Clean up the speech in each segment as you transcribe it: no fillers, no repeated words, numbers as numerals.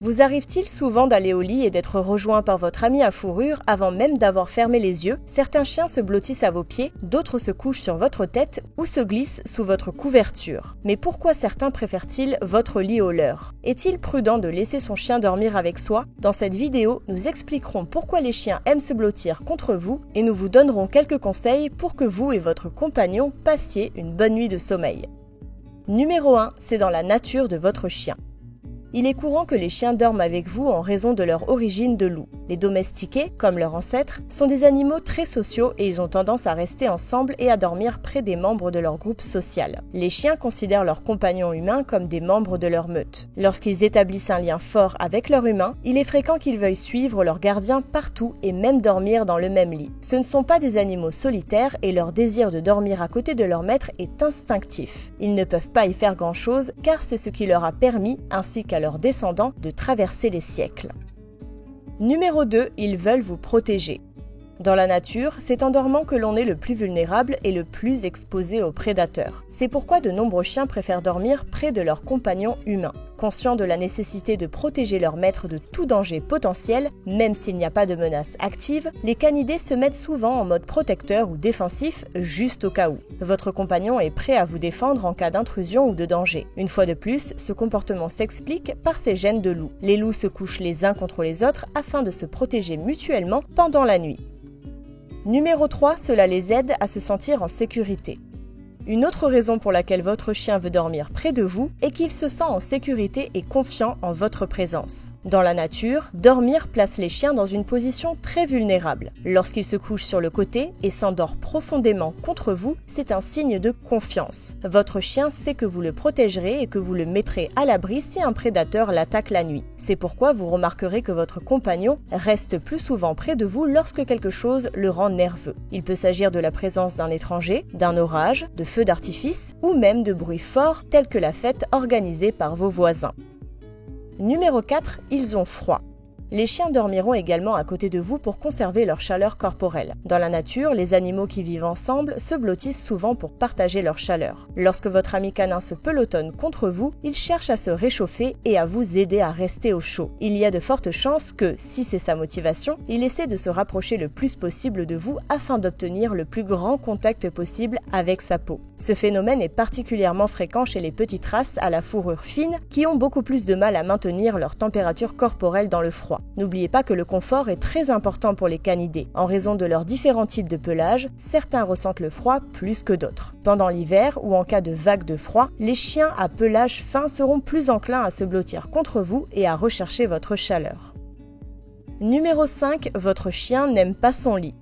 Vous arrive-t-il souvent d'aller au lit et d'être rejoint par votre ami à fourrure avant même d'avoir fermé les yeux? Certains chiens se blottissent à vos pieds, d'autres se couchent sur votre tête ou se glissent sous votre couverture. Mais pourquoi certains préfèrent-ils votre lit au leur? Est-il prudent de laisser son chien dormir avec soi? Dans cette vidéo, nous expliquerons pourquoi les chiens aiment se blottir contre vous et nous vous donnerons quelques conseils pour que vous et votre compagnon passiez une bonne nuit de sommeil. Numéro 1, c'est dans la nature de votre chien. Il est courant que les chiens dorment avec vous en raison de leur origine de loup. Les domestiqués, comme leurs ancêtres, sont des animaux très sociaux et ils ont tendance à rester ensemble et à dormir près des membres de leur groupe social. Les chiens considèrent leurs compagnons humains comme des membres de leur meute. Lorsqu'ils établissent un lien fort avec leur humain, il est fréquent qu'ils veuillent suivre leur gardien partout et même dormir dans le même lit. Ce ne sont pas des animaux solitaires et leur désir de dormir à côté de leur maître est instinctif. Ils ne peuvent pas y faire grand-chose car c'est ce qui leur a permis, ainsi qu'à leurs descendants, de traverser les siècles. Numéro 2, ils veulent vous protéger. Dans la nature, c'est en dormant que l'on est le plus vulnérable et le plus exposé aux prédateurs. C'est pourquoi de nombreux chiens préfèrent dormir près de leurs compagnons humains. Conscients de la nécessité de protéger leur maître de tout danger potentiel, même s'il n'y a pas de menace active, les canidés se mettent souvent en mode protecteur ou défensif, juste au cas où. Votre compagnon est prêt à vous défendre en cas d'intrusion ou de danger. Une fois de plus, ce comportement s'explique par ces gènes de loup. Les loups se couchent les uns contre les autres afin de se protéger mutuellement pendant la nuit. Numéro 3, cela les aide à se sentir en sécurité. Une autre raison pour laquelle votre chien veut dormir près de vous est qu'il se sent en sécurité et confiant en votre présence. Dans la nature, dormir place les chiens dans une position très vulnérable. Lorsqu'ils se couchent sur le côté et s'endort profondément contre vous, c'est un signe de confiance. Votre chien sait que vous le protégerez et que vous le mettrez à l'abri si un prédateur l'attaque la nuit. C'est pourquoi vous remarquerez que votre compagnon reste plus souvent près de vous lorsque quelque chose le rend nerveux. Il peut s'agir de la présence d'un étranger, d'un orage, de feux d'artifice ou même de bruits forts tels que la fête organisée par vos voisins. Numéro 4, ils ont froid. Les chiens dormiront également à côté de vous pour conserver leur chaleur corporelle. Dans la nature, les animaux qui vivent ensemble se blottissent souvent pour partager leur chaleur. Lorsque votre ami canin se pelotonne contre vous, il cherche à se réchauffer et à vous aider à rester au chaud. Il y a de fortes chances que, si c'est sa motivation, il essaie de se rapprocher le plus possible de vous afin d'obtenir le plus grand contact possible avec sa peau. Ce phénomène est particulièrement fréquent chez les petites races à la fourrure fine qui ont beaucoup plus de mal à maintenir leur température corporelle dans le froid. N'oubliez pas que le confort est très important pour les canidés. En raison de leurs différents types de pelage, certains ressentent le froid plus que d'autres. Pendant l'hiver ou en cas de vague de froid, les chiens à pelage fin seront plus enclins à se blottir contre vous et à rechercher votre chaleur. Numéro 5, votre chien n'aime pas son lit.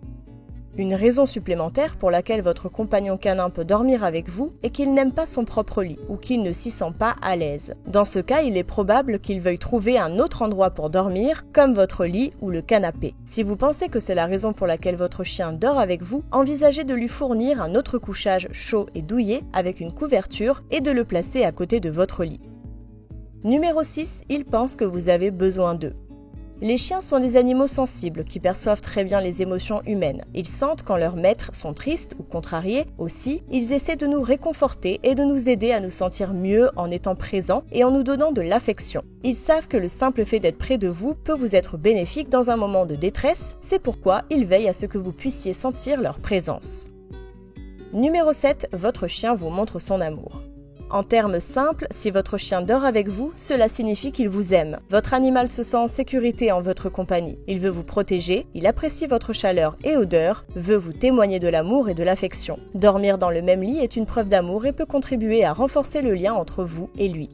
Une raison supplémentaire pour laquelle votre compagnon canin peut dormir avec vous est qu'il n'aime pas son propre lit ou qu'il ne s'y sent pas à l'aise. Dans ce cas, il est probable qu'il veuille trouver un autre endroit pour dormir, comme votre lit ou le canapé. Si vous pensez que c'est la raison pour laquelle votre chien dort avec vous, envisagez de lui fournir un autre couchage chaud et douillet avec une couverture et de le placer à côté de votre lit. Numéro 6, il pense que vous avez besoin d'eux. Les chiens sont des animaux sensibles qui perçoivent très bien les émotions humaines. Ils sentent quand leurs maîtres sont tristes ou contrariés. Aussi, ils essaient de nous réconforter et de nous aider à nous sentir mieux en étant présents et en nous donnant de l'affection. Ils savent que le simple fait d'être près de vous peut vous être bénéfique dans un moment de détresse, c'est pourquoi ils veillent à ce que vous puissiez sentir leur présence. Numéro 7, votre chien vous montre son amour. En termes simples, si votre chien dort avec vous, cela signifie qu'il vous aime. Votre animal se sent en sécurité en votre compagnie. Il veut vous protéger, il apprécie votre chaleur et odeur, veut vous témoigner de l'amour et de l'affection. Dormir dans le même lit est une preuve d'amour et peut contribuer à renforcer le lien entre vous et lui.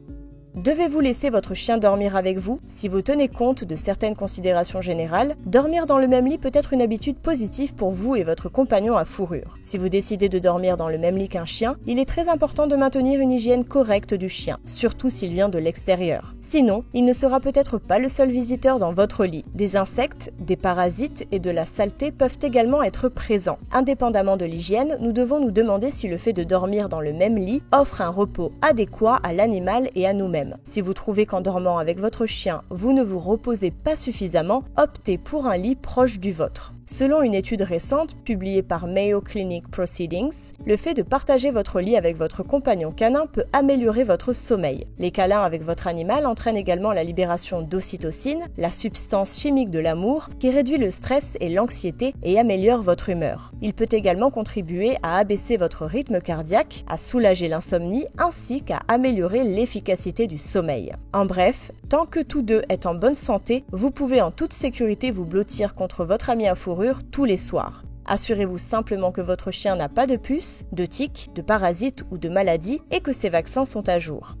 Devez-vous laisser votre chien dormir avec vous? Si vous tenez compte de certaines considérations générales, dormir dans le même lit peut être une habitude positive pour vous et votre compagnon à fourrure. Si vous décidez de dormir dans le même lit qu'un chien, il est très important de maintenir une hygiène correcte du chien, surtout s'il vient de l'extérieur. Sinon, il ne sera peut-être pas le seul visiteur dans votre lit. Des insectes, des parasites et de la saleté peuvent également être présents. Indépendamment de l'hygiène, nous devons nous demander si le fait de dormir dans le même lit offre un repos adéquat à l'animal et à nous-mêmes. Si vous trouvez qu'en dormant avec votre chien, vous ne vous reposez pas suffisamment, optez pour un lit proche du vôtre. Selon une étude récente publiée par Mayo Clinic Proceedings, le fait de partager votre lit avec votre compagnon canin peut améliorer votre sommeil. Les câlins avec votre animal entraînent également la libération d'ocytocine, la substance chimique de l'amour, qui réduit le stress et l'anxiété et améliore votre humeur. Il peut également contribuer à abaisser votre rythme cardiaque, à soulager l'insomnie ainsi qu'à améliorer l'efficacité du sommeil. En bref, tant que tous deux êtes en bonne santé, vous pouvez en toute sécurité vous blottir contre votre ami à fourrure tous les soirs. Assurez-vous simplement que votre chien n'a pas de puces, de tiques, de parasites ou de maladies et que ses vaccins sont à jour.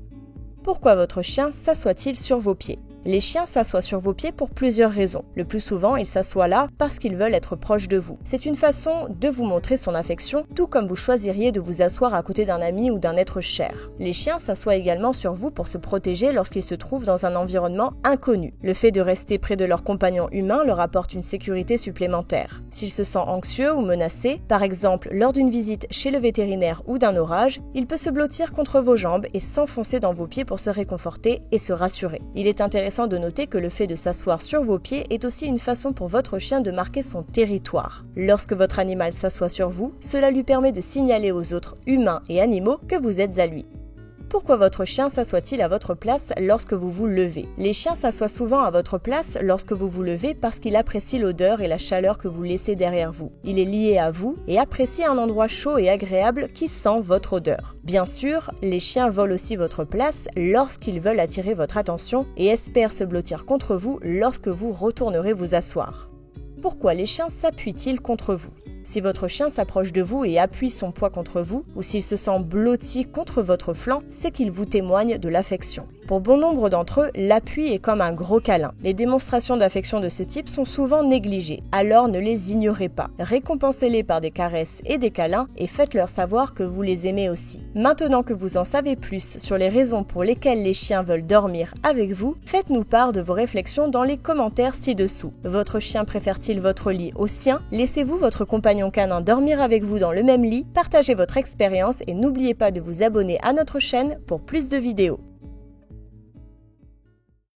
Pourquoi votre chien s'assoit-il sur vos pieds ? Les chiens s'assoient sur vos pieds pour plusieurs raisons. Le plus souvent, ils s'assoient là parce qu'ils veulent être proches de vous. C'est une façon de vous montrer son affection, tout comme vous choisiriez de vous asseoir à côté d'un ami ou d'un être cher. Les chiens s'assoient également sur vous pour se protéger lorsqu'ils se trouvent dans un environnement inconnu. Le fait de rester près de leur compagnon humain leur apporte une sécurité supplémentaire. S'ils se sentent anxieux ou menacés, par exemple lors d'une visite chez le vétérinaire ou d'un orage, il peut se blottir contre vos jambes et s'enfoncer dans vos pieds pour se réconforter et se rassurer. Il est intéressant de noter que le fait de s'asseoir sur vos pieds est aussi une façon pour votre chien de marquer son territoire. Lorsque votre animal s'assoit sur vous, cela lui permet de signaler aux autres humains et animaux que vous êtes à lui. Pourquoi votre chien s'assoit-il à votre place lorsque vous vous levez ? Les chiens s'assoient souvent à votre place lorsque vous vous levez parce qu'il apprécie l'odeur et la chaleur que vous laissez derrière vous. Il est lié à vous et apprécie un endroit chaud et agréable qui sent votre odeur. Bien sûr, les chiens volent aussi votre place lorsqu'ils veulent attirer votre attention et espèrent se blottir contre vous lorsque vous retournerez vous asseoir. Pourquoi les chiens s'appuient-ils contre vous ? Si votre chien s'approche de vous et appuie son poids contre vous, ou s'il se sent blotti contre votre flanc, c'est qu'il vous témoigne de l'affection. Pour bon nombre d'entre eux, l'appui est comme un gros câlin. Les démonstrations d'affection de ce type sont souvent négligées, alors ne les ignorez pas. Récompensez-les par des caresses et des câlins et faites-leur savoir que vous les aimez aussi. Maintenant que vous en savez plus sur les raisons pour lesquelles les chiens veulent dormir avec vous, faites-nous part de vos réflexions dans les commentaires ci-dessous. Votre chien préfère-t-il votre lit au sien ? Laissez-vous votre compagnon canin dormir avec vous dans le même lit ? Partagez votre expérience et n'oubliez pas de vous abonner à notre chaîne pour plus de vidéos.